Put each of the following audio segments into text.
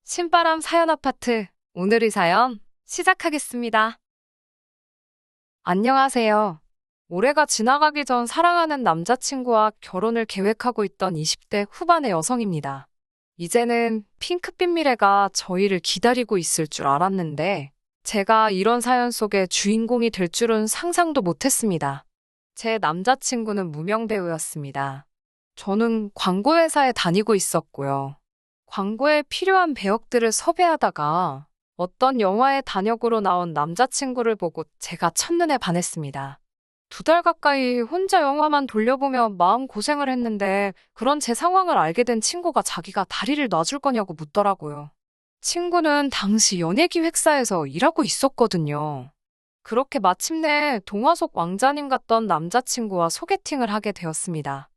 신바람 사연 아파트. 오늘의 사연 시작하겠습니다. 안녕하세요. 올해가 지나가기 전 사랑하는 남자친구와 결혼을 계획하고 있던 20대 후반의 여성입니다. 이제는 핑크빛 미래가 저희를 기다리고 있을 줄 알았는데, 제가 이런 사연 속의 주인공이 될 줄은 상상도 못했습니다. 제 남자친구는 무명 배우였습니다. 저는 광고회사에 다니고 있었고요. 광고에 필요한 배역들을 섭외하다가 어떤 영화의 단역으로 나온 남자친구를 보고 제가 첫눈에 반했습니다. 2달 가까이 혼자 영화만 돌려보며 마음고생을 했는데, 그런 제 상황을 알게 된 친구가 자기가 다리를 놔줄 거냐고 묻더라고요. 친구는 당시 연예기획사에서 일하고 있었거든요. 그렇게 마침내 동화 속 왕자님 같던 남자친구와 소개팅을 하게 되었습니다.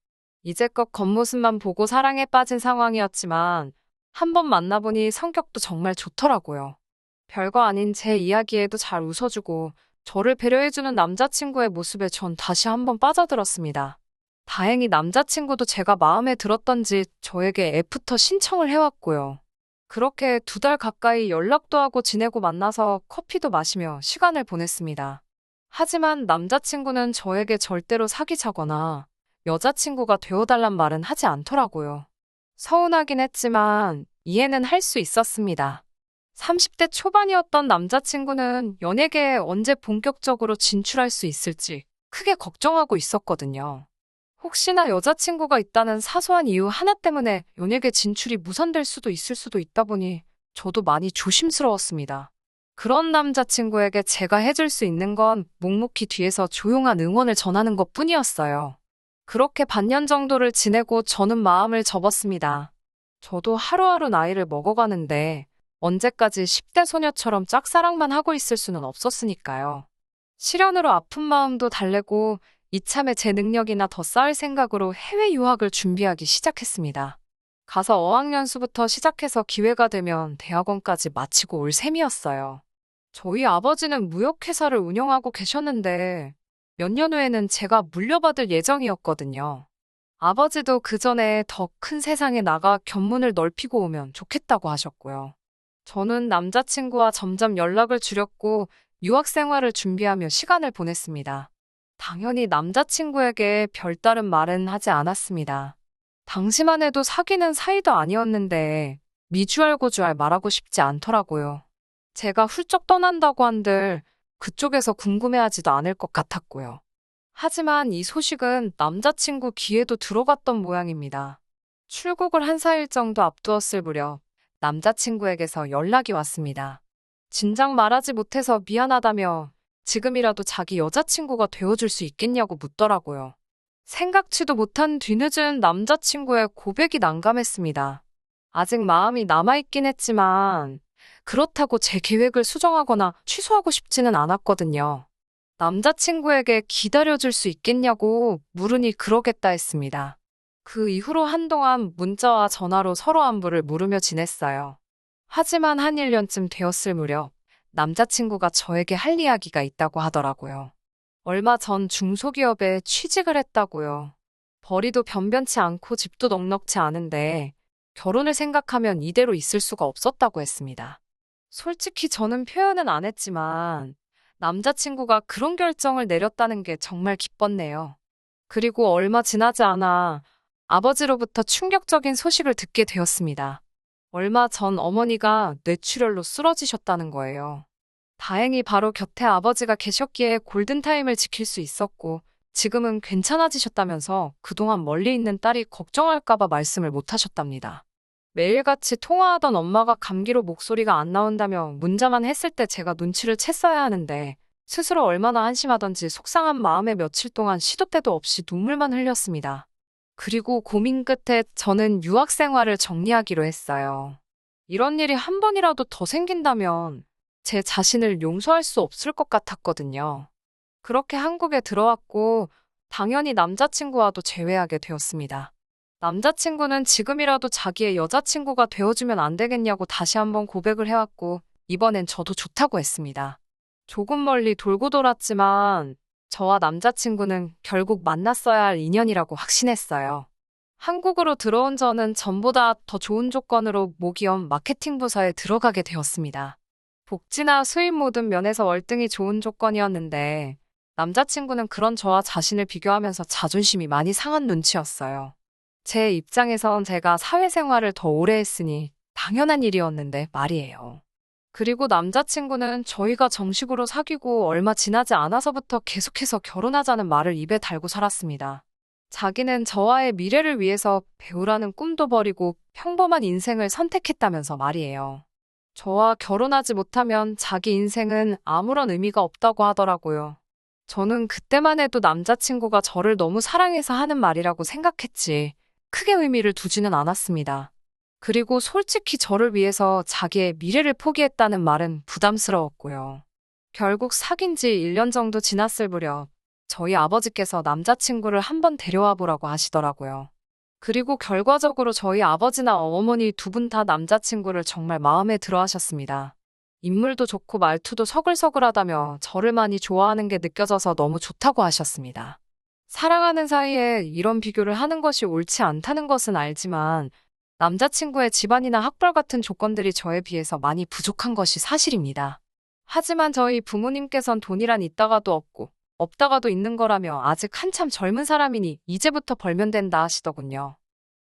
이제껏 겉모습만 보고 사랑에 빠진 상황이었지만, 한 번 만나보니 성격도 정말 좋더라고요. 별거 아닌 제 이야기에도 잘 웃어주고 저를 배려해주는 남자친구의 모습에 전 다시 한번 빠져들었습니다. 다행히 남자친구도 제가 마음에 들었던지 저에게 애프터 신청을 해왔고요. 그렇게 2달 가까이 연락도 하고 지내고 만나서 커피도 마시며 시간을 보냈습니다. 하지만 남자친구는 저에게 절대로 사귀자거나 여자친구가 되어달란 말은 하지 않더라고요. 서운하긴 했지만 이해는 할 수 있었습니다. 30대 초반이었던 남자친구는 연예계에 언제 본격적으로 진출할 수 있을지 크게 걱정하고 있었거든요. 혹시나 여자친구가 있다는 사소한 이유 하나 때문에 연예계 진출이 무산될 수도 있을 수도 있다 보니 저도 많이 조심스러웠습니다. 그런 남자친구에게 제가 해줄 수 있는 건 묵묵히 뒤에서 조용한 응원을 전하는 것뿐이었어요. 그렇게 반년 정도를 지내고 저는 마음을 접었습니다. 저도 하루하루 나이를 먹어가는데 언제까지 10대 소녀처럼 짝사랑만 하고 있을 수는 없었으니까요. 시련으로 아픈 마음도 달래고 이참에 제 능력이나 더 쌓을 생각으로 해외 유학을 준비하기 시작했습니다. 가서 어학연수부터 시작해서 기회가 되면 대학원까지 마치고 올 셈이었어요. 저희 아버지는 무역회사를 운영하고 계셨는데 몇 년 후에는 제가 물려받을 예정이었거든요. 아버지도 그 전에 더 큰 세상에 나가 견문을 넓히고 오면 좋겠다고 하셨고요. 저는 남자친구와 점점 연락을 줄였고 유학 생활을 준비하며 시간을 보냈습니다. 당연히 남자친구에게 별다른 말은 하지 않았습니다. 당시만 해도 사귀는 사이도 아니었는데 미주알고주알 말하고 싶지 않더라고요. 제가 훌쩍 떠난다고 한들 그쪽에서 궁금해하지도 않을 것 같았고요. 하지만 이 소식은 남자친구 귀에도 들어갔던 모양입니다. 출국을 한 4일 정도 앞두었을 무렵 남자친구에게서 연락이 왔습니다. 진작 말하지 못해서 미안하다며 지금이라도 자기 여자친구가 되어줄 수 있겠냐고 묻더라고요. 생각지도 못한 뒤늦은 남자친구의 고백이 난감했습니다. 아직 마음이 남아있긴 했지만 그렇다고 제 계획을 수정하거나 취소하고 싶지는 않았거든요. 남자친구에게 기다려줄 수 있겠냐고 물으니 그러겠다 했습니다. 그 이후로 한동안 문자와 전화로 서로 안부를 물으며 지냈어요. 하지만 한 1년쯤 되었을 무렵 남자친구가 저에게 할 이야기가 있다고 하더라고요. 얼마 전 중소기업에 취직을 했다고요. 벌이도 변변치 않고 집도 넉넉지 않은데 결혼을 생각하면 이대로 있을 수가 없었다고 했습니다. 솔직히 저는 표현은 안 했지만 남자친구가 그런 결정을 내렸다는 게 정말 기뻤네요. 그리고 얼마 지나지 않아 아버지로부터 충격적인 소식을 듣게 되었습니다. 얼마 전 어머니가 뇌출혈로 쓰러지셨다는 거예요. 다행히 바로 곁에 아버지가 계셨기에 골든타임을 지킬 수 있었고 지금은 괜찮아지셨다면서 그동안 멀리 있는 딸이 걱정할까봐 말씀을 못 하셨답니다. 매일같이 통화하던 엄마가 감기로 목소리가 안 나온다며 문자만 했을 때 제가 눈치를 챘어야 하는데 스스로 얼마나 한심하던지 속상한 마음에 며칠 동안 시도 때도 없이 눈물만 흘렸습니다. 그리고 고민 끝에 저는 유학 생활을 정리하기로 했어요. 이런 일이 한 번이라도 더 생긴다면 제 자신을 용서할 수 없을 것 같았거든요. 그렇게 한국에 들어왔고 당연히 남자친구와도 재회하게 되었습니다. 남자친구는 지금이라도 자기의 여자친구가 되어주면 안 되겠냐고 다시 한번 고백을 해왔고 이번엔 저도 좋다고 했습니다. 조금 멀리 돌고 돌았지만 저와 남자친구는 결국 만났어야 할 인연이라고 확신했어요. 한국으로 들어온 저는 전보다 더 좋은 조건으로 모기업 마케팅 부서에 들어가게 되었습니다. 복지나 수입 모든 면에서 월등히 좋은 조건이었는데 남자친구는 그런 저와 자신을 비교하면서 자존심이 많이 상한 눈치였어요. 제 입장에선 제가 사회생활을 더 오래 했으니 당연한 일이었는데 말이에요. 그리고 남자친구는 저희가 정식으로 사귀고 얼마 지나지 않아서부터 계속해서 결혼하자는 말을 입에 달고 살았습니다. 자기는 저와의 미래를 위해서 배우라는 꿈도 버리고 평범한 인생을 선택했다면서 말이에요. 저와 결혼하지 못하면 자기 인생은 아무런 의미가 없다고 하더라고요. 저는 그때만 해도 남자친구가 저를 너무 사랑해서 하는 말이라고 생각했지, 크게 의미를 두지는 않았습니다. 그리고 솔직히 저를 위해서 자기의 미래를 포기했다는 말은 부담스러웠고요. 결국 사귄 지 1년 정도 지났을 무렵 저희 아버지께서 남자친구를 한번 데려와 보라고 하시더라고요. 그리고 결과적으로 저희 아버지나 어머니 두 분 다 남자친구를 정말 마음에 들어 하셨습니다. 인물도 좋고 말투도 서글서글하다며 저를 많이 좋아하는 게 느껴져서 너무 좋다고 하셨습니다. 사랑하는 사이에 이런 비교를 하는 것이 옳지 않다는 것은 알지만 남자친구의 집안이나 학벌 같은 조건들이 저에 비해서 많이 부족한 것이 사실입니다. 하지만 저희 부모님께선 돈이란 있다가도 없고 없다가도 있는 거라며 아직 한참 젊은 사람이니 이제부터 벌면 된다 하시더군요.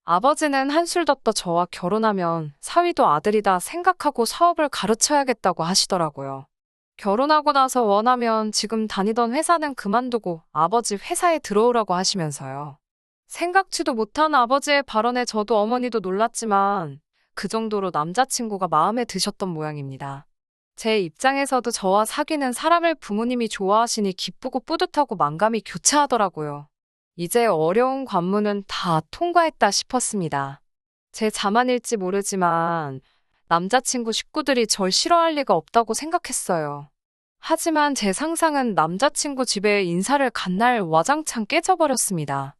아버지는 한술 더 떠 저와 결혼하면 사위도 아들이다 생각하고 사업을 가르쳐야겠다고 하시더라고요. 결혼하고 나서 원하면 지금 다니던 회사는 그만두고 아버지 회사에 들어오라고 하시면서요. 생각지도 못한 아버지의 발언에 저도 어머니도 놀랐지만 그 정도로 남자친구가 마음에 드셨던 모양입니다. 제 입장에서도 저와 사귀는 사람을 부모님이 좋아하시니 기쁘고 뿌듯하고 만감이 교차하더라고요. 이제 어려운 관문은 다 통과했다 싶었습니다. 제 자만일지 모르지만 남자친구 식구들이 절 싫어할 리가 없다고 생각했어요. 하지만 제 상상은 남자친구 집에 인사를 간 날 와장창 깨져버렸습니다.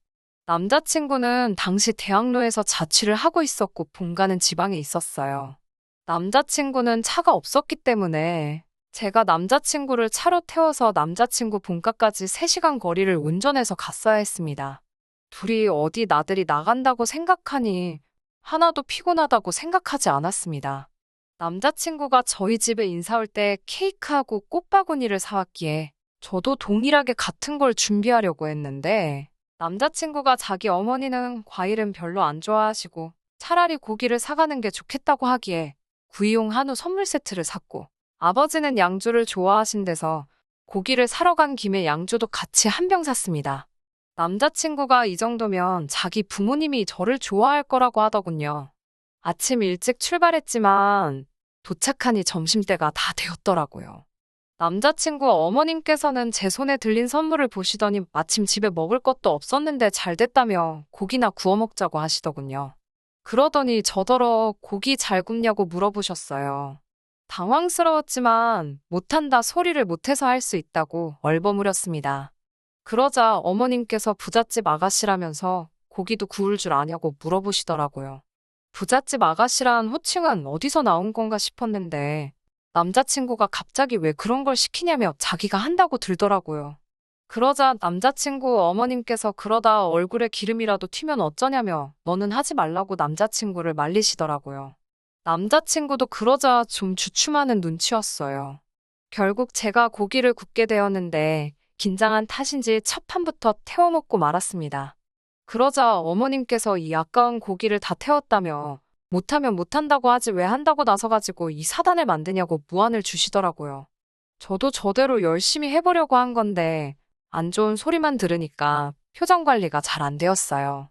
남자친구는 당시 대학로에서 자취를 하고 있었고 본가는 지방에 있었어요. 남자친구는 차가 없었기 때문에 제가 남자친구를 차로 태워서 남자친구 본가까지 3시간 거리를 운전해서 갔어야 했습니다. 둘이 어디 나들이 나간다고 생각하니 하나도 피곤하다고 생각하지 않았습니다. 남자친구가 저희 집에 인사 올 때 케이크하고 꽃바구니를 사왔기에 저도 동일하게 같은 걸 준비하려고 했는데 남자친구가 자기 어머니는 과일은 별로 안 좋아하시고 차라리 고기를 사가는 게 좋겠다고 하기에 구이용 한우 선물 세트를 샀고 아버지는 양주를 좋아하신대서 고기를 사러 간 김에 양주도 같이 한 병 샀습니다. 남자친구가 이 정도면 자기 부모님이 저를 좋아할 거라고 하더군요. 아침 일찍 출발했지만 도착하니 점심때가 다 되었더라고요. 남자친구 어머님께서는 제 손에 들린 선물을 보시더니 마침 집에 먹을 것도 없었는데 잘 됐다며 고기나 구워 먹자고 하시더군요. 그러더니 저더러 고기 잘 굽냐고 물어보셨어요. 당황스러웠지만 못한다 소리를 못해서 할 수 있다고 얼버무렸습니다. 그러자 어머님께서 부잣집 아가씨라면서 고기도 구울 줄 아냐고 물어보시더라고요. 부잣집 아가씨란 호칭은 어디서 나온 건가 싶었는데 남자친구가 갑자기 왜 그런 걸 시키냐며 자기가 한다고 들더라고요. 그러자 남자친구 어머님께서 그러다 얼굴에 기름이라도 튀면 어쩌냐며 너는 하지 말라고 남자친구를 말리시더라고요. 남자친구도 그러자 좀 주춤하는 눈치였어요. 결국 제가 고기를 굽게 되었는데 긴장한 탓인지 첫 판부터 태워 먹고 말았습니다. 그러자 어머님께서 이 아까운 고기를 다 태웠다며 못하면 못한다고 하지 왜 한다고 나서가지고 이 사단을 만드냐고 무안을 주시더라고요. 저도 저대로 열심히 해보려고 한 건데 안 좋은 소리만 들으니까 표정 관리가 잘 안 되었어요.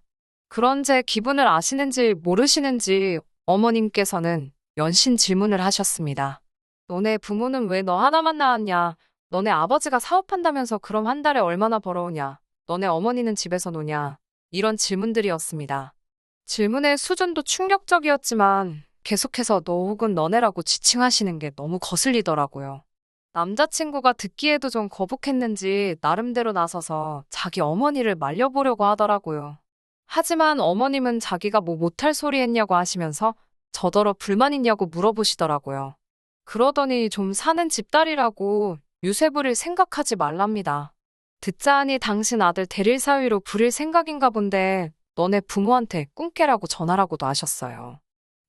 그런 제 기분을 아시는지 모르시는지 어머님께서는 연신 질문을 하셨습니다. 너네 부모는 왜 너 하나만 낳았냐? 너네 아버지가 사업한다면서 그럼 한 달에 얼마나 벌어오냐? 너네 어머니는 집에서 노냐? 이런 질문들이었습니다. 질문의 수준도 충격적이었지만 계속해서 너 혹은 너네라고 지칭하시는 게 너무 거슬리더라고요. 남자친구가 듣기에도 좀 거북했는지 나름대로 나서서 자기 어머니를 말려보려고 하더라고요. 하지만 어머님은 자기가 뭐 못할 소리 했냐고 하시면서 저더러 불만 있냐고 물어보시더라고요. 그러더니 좀 사는 집딸이라고 유세 부릴 생각하지 말랍니다. 듣자 하니 당신 아들 대릴 사위로 부릴 생각인가 본데 너네 부모한테 꿈 깨라고 전하라고도 하셨어요.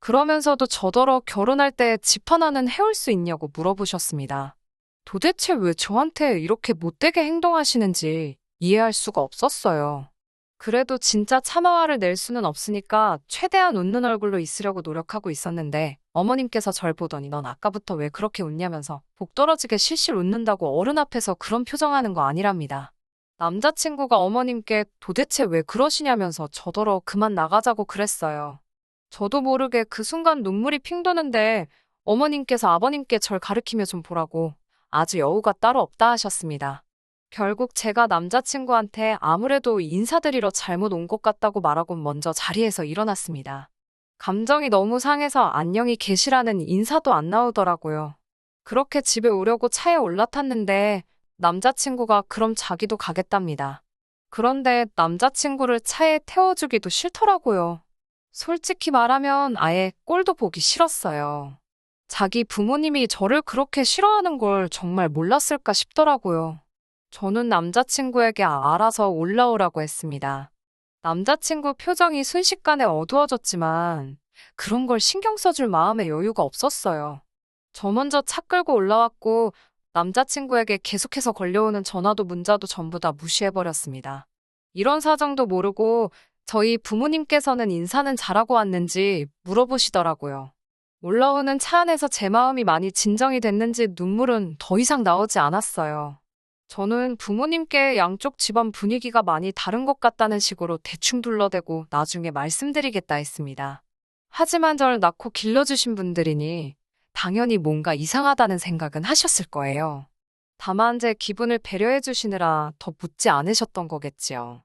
그러면서도 저더러 결혼할 때 집 하나는 해올 수 있냐고 물어보셨습니다. 도대체 왜 저한테 이렇게 못되게 행동하시는지 이해할 수가 없었어요. 그래도 진짜 참아화를 낼 수는 없으니까 최대한 웃는 얼굴로 있으려고 노력하고 있었는데 어머님께서 절 보더니 넌 아까부터 왜 그렇게 웃냐면서 복 떨어지게 실실 웃는다고 어른 앞에서 그런 표정하는 거 아니랍니다. 남자친구가 어머님께 도대체 왜 그러시냐면서 저더러 그만 나가자고 그랬어요. 저도 모르게 그 순간 눈물이 핑 도는데 어머님께서 아버님께 절 가리키며 좀 보라고 아주 여우가 따로 없다 하셨습니다. 결국 제가 남자친구한테 아무래도 인사드리러 잘못 온 것 같다고 말하고 먼저 자리에서 일어났습니다. 감정이 너무 상해서 안녕히 계시라는 인사도 안 나오더라고요. 그렇게 집에 오려고 차에 올라탔는데 남자친구가 그럼 자기도 가겠답니다. 그런데 남자친구를 차에 태워주기도 싫더라고요. 솔직히 말하면 아예 꼴도 보기 싫었어요. 자기 부모님이 저를 그렇게 싫어하는 걸 정말 몰랐을까 싶더라고요. 저는 남자친구에게 알아서 올라오라고 했습니다. 남자친구 표정이 순식간에 어두워졌지만 그런 걸 신경 써줄 마음의 여유가 없었어요. 저 먼저 차 끌고 올라왔고 남자친구에게 계속해서 걸려오는 전화도 문자도 전부 다 무시해버렸습니다. 이런 사정도 모르고 저희 부모님께서는 인사는 잘하고 왔는지 물어보시더라고요. 올라오는 차 안에서 제 마음이 많이 진정이 됐는지 눈물은 더 이상 나오지 않았어요. 저는 부모님께 양쪽 집안 분위기가 많이 다른 것 같다는 식으로 대충 둘러대고 나중에 말씀드리겠다 했습니다. 하지만 절 낳고 길러주신 분들이니 당연히 뭔가 이상하다는 생각은 하셨을 거예요. 다만 제 기분을 배려해 주시느라 더 묻지 않으셨던 거겠지요.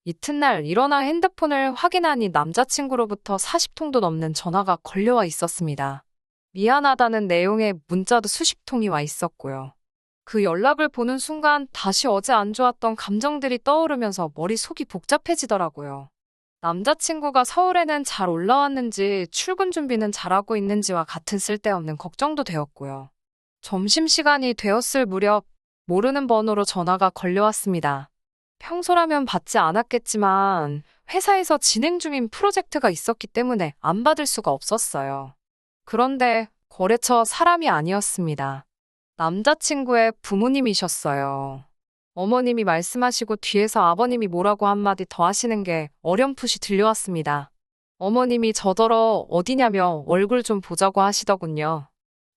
이튿날 일어나 핸드폰을 확인하니 남자친구로부터 40통도 넘는 전화가 걸려와 있었습니다. 미안하다는 내용의 문자도 수십 통이 와 있었고요. 그 연락을 보는 순간 다시 어제 안 좋았던 감정들이 떠오르면서 머릿속이 복잡해지더라고요. 남자친구가 서울에는 잘 올라왔는지 출근 준비는 잘하고 있는지와 같은 쓸데없는 걱정도 되었고요. 점심시간이 되었을 무렵 모르는 번호로 전화가 걸려왔습니다. 평소라면 받지 않았겠지만 회사에서 진행 중인 프로젝트가 있었기 때문에 안 받을 수가 없었어요. 그런데 거래처 사람이 아니었습니다. 남자친구의 부모님이셨어요. 어머님이 말씀하시고 뒤에서 아버님이 뭐라고 한마디 더 하시는 게 어렴풋이 들려왔습니다. 어머님이 저더러 어디냐며 얼굴 좀 보자고 하시더군요.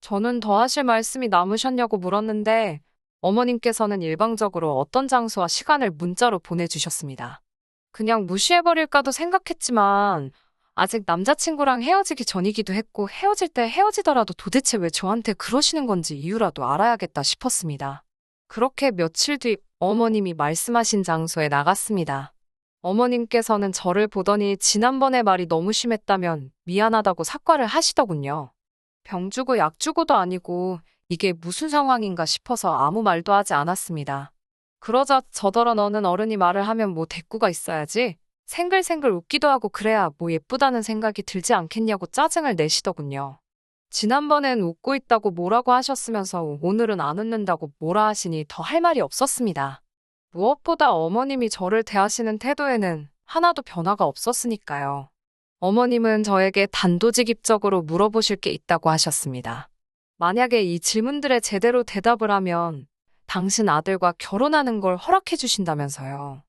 저는 더 하실 말씀이 남으셨냐고 물었는데 어머님께서는 일방적으로 어떤 장소와 시간을 문자로 보내주셨습니다. 그냥 무시해버릴까도 생각했지만 아직 남자친구랑 헤어지기 전이기도 했고 헤어질 때 헤어지더라도 도대체 왜 저한테 그러시는 건지 이유라도 알아야겠다 싶었습니다. 그렇게 며칠 뒤 어머님이 말씀하신 장소에 나갔습니다. 어머님께서는 저를 보더니 지난번에 말이 너무 심했다면 미안하다고 사과를 하시더군요. 병 주고 약 주고도 아니고 이게 무슨 상황인가 싶어서 아무 말도 하지 않았습니다. 그러자 저더러 너는 어른이 말을 하면 뭐 대꾸가 있어야지. 생글생글 웃기도 하고 그래야 뭐 예쁘다는 생각이 들지 않겠냐고 짜증을 내시더군요. 지난번엔 웃고 있다고 뭐라고 하셨으면서 오늘은 안 웃는다고 뭐라 하시니 더 할 말이 없었습니다. 무엇보다 어머님이 저를 대하시는 태도에는 하나도 변화가 없었으니까요. 어머님은 저에게 단도직입적으로 물어보실 게 있다고 하셨습니다. 만약에 이 질문들에 제대로 대답을 하면 당신 아들과 결혼하는 걸 허락해 주신다면서요.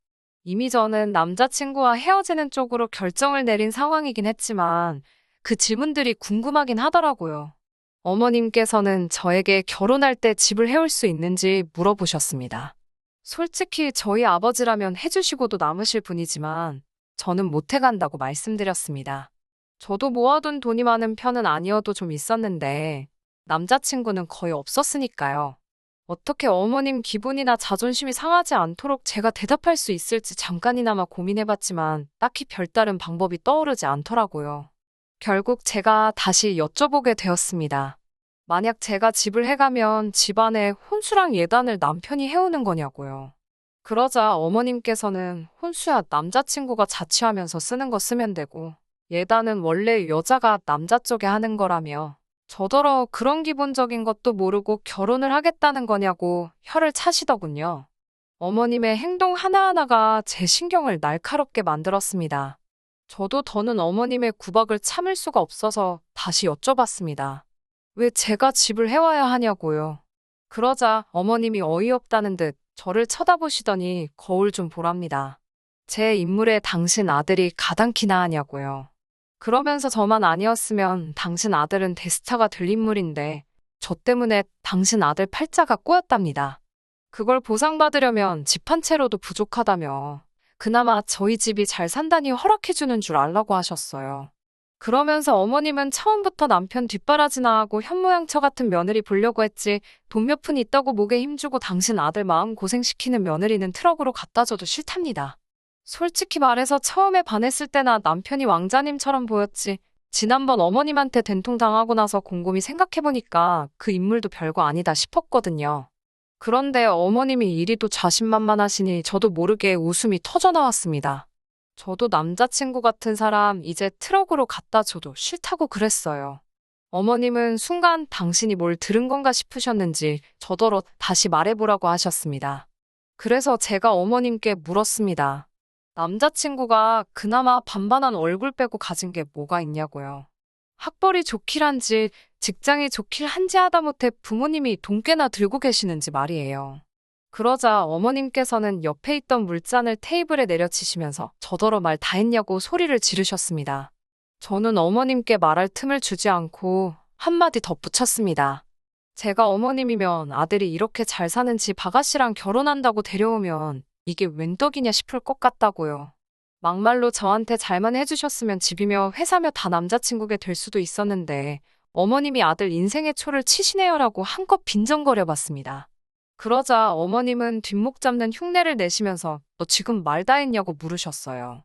이미 저는 남자친구와 헤어지는 쪽으로 결정을 내린 상황이긴 했지만 그 질문들이 궁금하긴 하더라고요. 어머님께서는 저에게 결혼할 때 집을 해올 수 있는지 물어보셨습니다. 솔직히 저희 아버지라면 해주시고도 남으실 분이지만 저는 못 해간다고 말씀드렸습니다. 저도 모아둔 돈이 많은 편은 아니어도 좀 있었는데 남자친구는 거의 없었으니까요. 어떻게 어머님 기분이나 자존심이 상하지 않도록 제가 대답할 수 있을지 잠깐이나마 고민해봤지만 딱히 별다른 방법이 떠오르지 않더라고요. 결국 제가 다시 여쭤보게 되었습니다. 만약 제가 집을 해가면 집안에 혼수랑 예단을 남편이 해오는 거냐고요. 그러자 어머님께서는 혼수야 남자친구가 자취하면서 쓰는 거 쓰면 되고 예단은 원래 여자가 남자 쪽에 하는 거라며 저더러 그런 기본적인 것도 모르고 결혼을 하겠다는 거냐고 혀를 차시더군요. 어머님의 행동 하나하나가 제 신경을 날카롭게 만들었습니다. 저도 더는 어머님의 구박을 참을 수가 없어서 다시 여쭤봤습니다. 왜 제가 집을 해와야 하냐고요. 그러자 어머님이 어이없다는 듯 저를 쳐다보시더니 거울 좀 보랍니다. 제 인물에 당신 아들이 가당키나 하냐고요. 그러면서 저만 아니었으면 당신 아들은 대스타가 될 인물인데 저 때문에 당신 아들 팔자가 꼬였답니다. 그걸 보상받으려면 집 한 채로도 부족하다며 그나마 저희 집이 잘 산다니 허락해주는 줄 알라고 하셨어요. 그러면서 어머님은 처음부터 남편 뒷바라지나 하고 현모양처 같은 며느리 보려고 했지 돈 몇 푼 있다고 목에 힘주고 당신 아들 마음 고생시키는 며느리는 트럭으로 갖다 줘도 싫답니다. 솔직히 말해서 처음에 반했을 때나 남편이 왕자님처럼 보였지 지난번 어머님한테 된통당하고 나서 곰곰이 생각해보니까 그 인물도 별거 아니다 싶었거든요. 그런데 어머님이 이리도 자신만만하시니 저도 모르게 웃음이 터져나왔습니다. 저도 남자친구 같은 사람 이제 트럭으로 갖다 줘도 싫다고 그랬어요. 어머님은 순간 당신이 뭘 들은 건가 싶으셨는지 저더러 다시 말해보라고 하셨습니다. 그래서 제가 어머님께 물었습니다. 남자친구가 그나마 반반한 얼굴 빼고 가진 게 뭐가 있냐고요. 학벌이 좋길 한지 직장이 좋길 한지 하다못해 부모님이 돈 꽤나 들고 계시는지 말이에요. 그러자 어머님께서는 옆에 있던 물잔을 테이블에 내려치시면서 저더러 말 다 했냐고 소리를 지르셨습니다. 저는 어머님께 말할 틈을 주지 않고 한마디 덧붙였습니다. 제가 어머님이면 아들이 이렇게 잘 사는 집 아가씨랑 결혼한다고 데려오면 이게 웬 떡이냐 싶을 것 같다고요. 막말로 저한테 잘만 해주셨으면 집이며 회사며 다 남자친구게 될 수도 있었는데 어머님이 아들 인생의 초를 치시네요라고 한껏 빈정거려봤습니다. 그러자 어머님은 뒷목 잡는 흉내를 내시면서 너 지금 말 다 했냐고 물으셨어요.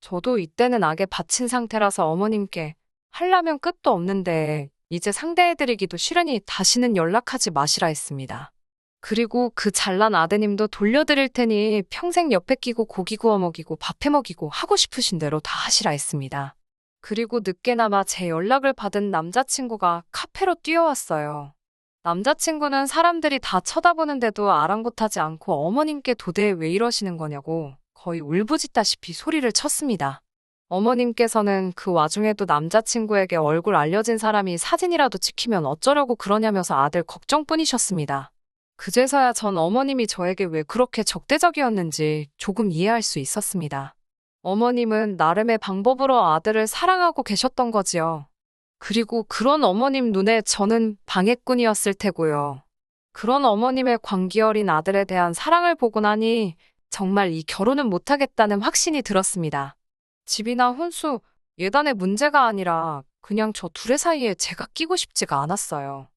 저도 이때는 악에 받친 상태라서 어머님께 하려면 끝도 없는데 이제 상대해드리기도 싫으니 다시는 연락하지 마시라 했습니다. 그리고 그 잘난 아드님도 돌려드릴 테니 평생 옆에 끼고 고기 구워 먹이고 밥해 먹이고 하고 싶으신 대로 다 하시라 했습니다. 그리고 늦게나마 제 연락을 받은 남자친구가 카페로 뛰어왔어요. 남자친구는 사람들이 다 쳐다보는데도 아랑곳하지 않고 어머님께 도대체 왜 이러시는 거냐고 거의 울부짖다시피 소리를 쳤습니다. 어머님께서는 그 와중에도 남자친구에게 얼굴 알려진 사람이 사진이라도 찍히면 어쩌려고 그러냐면서 아들 걱정뿐이셨습니다. 그제서야 전 어머님이 저에게 왜 그렇게 적대적이었는지 조금 이해할 수 있었습니다. 어머님은 나름의 방법으로 아들을 사랑하고 계셨던 거지요. 그리고 그런 어머님 눈에 저는 방해꾼이었을 테고요. 그런 어머님의 광기 어린 아들에 대한 사랑을 보고 나니 정말 이 결혼은 못하겠다는 확신이 들었습니다. 집이나 혼수, 예단의 문제가 아니라 그냥 저 둘의 사이에 제가 끼고 싶지가 않았어요.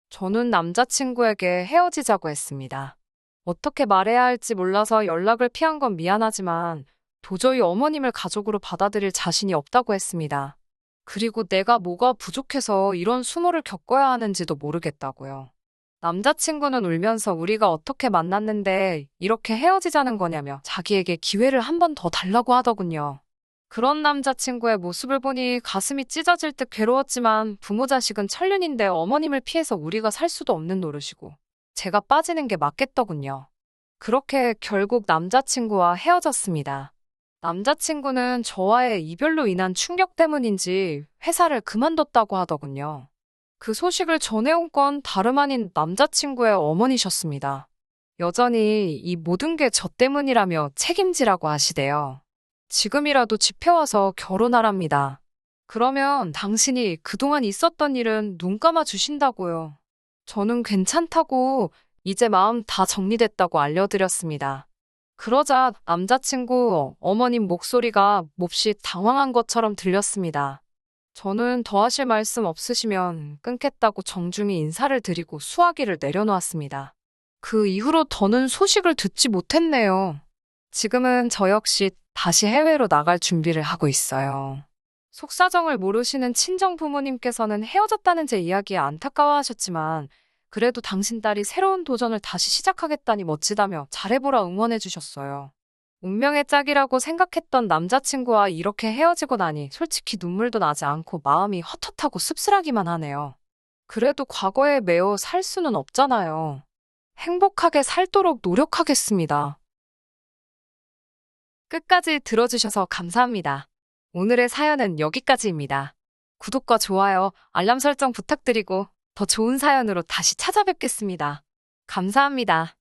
저는 남자친구에게 헤어지자고 했습니다. 어떻게 말해야 할지 몰라서 연락을 피한 건 미안하지만 도저히 어머님을 가족으로 받아들일 자신이 없다고 했습니다. 그리고 내가 뭐가 부족해서 이런 수모를 겪어야 하는지도 모르겠다고요. 남자친구는 울면서 우리가 어떻게 만났는데 이렇게 헤어지자는 거냐며 자기에게 기회를 한 번 더 달라고 하더군요. 그런 남자친구의 모습을 보니 가슴이 찢어질 듯 괴로웠지만 부모 자식은 천륜인데 어머님을 피해서 우리가 살 수도 없는 노릇이고 제가 빠지는 게 맞겠더군요. 그렇게 결국 남자친구와 헤어졌습니다. 남자친구는 저와의 이별로 인한 충격 때문인지 회사를 그만뒀다고 하더군요. 그 소식을 전해온 건 다름 아닌 남자친구의 어머니셨습니다. 여전히 이 모든 게 저 때문이라며 책임지라고 하시대요. 지금이라도 집에 와서 결혼하랍니다. 그러면 당신이 그동안 있었던 일은 눈 감아 주신다고요. 저는 괜찮다고 이제 마음 다 정리됐다고 알려드렸습니다. 그러자 남자친구 어머님 목소리가 몹시 당황한 것처럼 들렸습니다. 저는 더 하실 말씀 없으시면 끊겠다고 정중히 인사를 드리고 수화기를 내려놓았습니다. 그 이후로 더는 소식을 듣지 못했네요. 지금은 저 역시 다시 해외로 나갈 준비를 하고 있어요. 속사정을 모르시는 친정 부모님께서는 헤어졌다는 제 이야기에 안타까워하셨지만 그래도 당신 딸이 새로운 도전을 다시 시작하겠다니 멋지다며 잘해보라 응원해 주셨어요. 운명의 짝이라고 생각했던 남자친구와 이렇게 헤어지고 나니 솔직히 눈물도 나지 않고 마음이 헛헛하고 씁쓸하기만 하네요. 그래도 과거에 매어 살 수는 없잖아요. 행복하게 살도록 노력하겠습니다. 끝까지 들어주셔서 감사합니다. 오늘의 사연은 여기까지입니다. 구독과 좋아요, 알람 설정 부탁드리고 더 좋은 사연으로 다시 찾아뵙겠습니다. 감사합니다.